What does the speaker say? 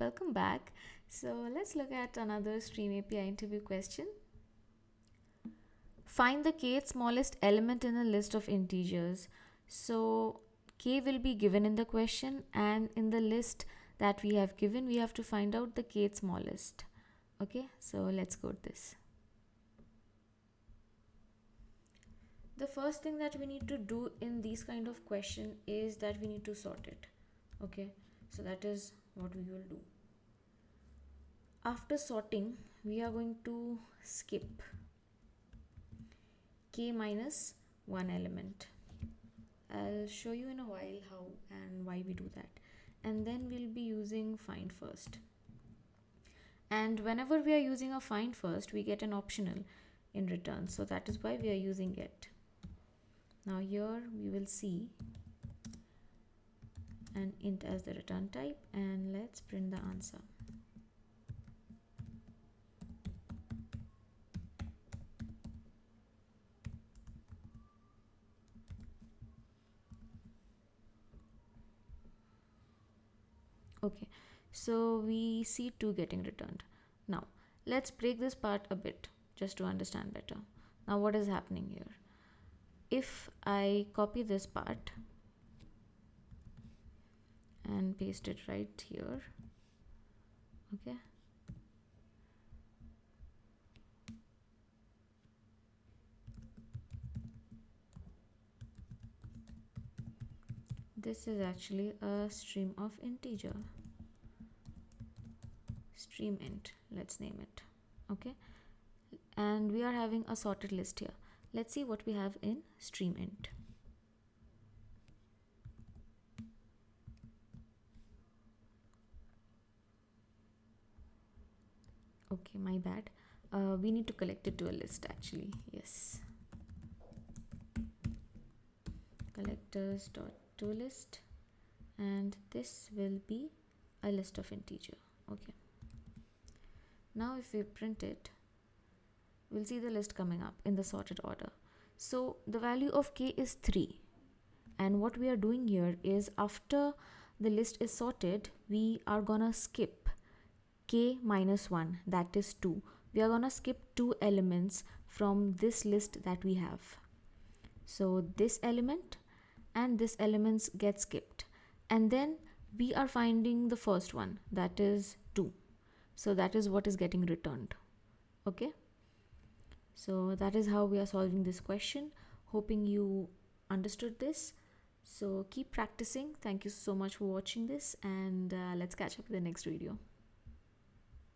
welcome back. So let's look at another Stream API interview question. Find the kth smallest element in a list of integers. So k will be given in the question, and in the list that we have given, we have to find out the kth smallest. Okay, so let's go to this. The first thing that we need to do in these kind of question is that we need to sort it. Okay, so that is what we will do. After sorting, we are going to skip k minus one element. I'll show you in a while how and why we do that. And then we'll be using find first. And whenever we are using a find first, we get an optional in return. So that is why we are using it. Now here we will see an int as the return type, and let's print the answer. Okay, so we see 2 getting returned. Now let's break this part a bit just to understand better. Now what is happening here? If I copy this part and paste it right here, okay, this is actually a stream of integer, stream int, let's name it. Okay, and we are having a sorted list here. Let's see what we have in stream int. Okay, my bad. We need to collect it to a list actually. Yes, collectors dot to list, and this will be a list of integer. Okay, now if we print it, we'll see the list coming up in the sorted order. So the value of k is 3, and what we are doing here is after the list is sorted, we are gonna skip k minus 1, that is 2. We are gonna skip 2 elements from this list that we have. So this element and this elements get skipped, and then we are finding the first one, that is 2. So that is what is getting returned. Okay, so that is how we are solving this question. Hoping you understood this. So keep practicing. Thank you so much for watching this, and let's catch up in the next video.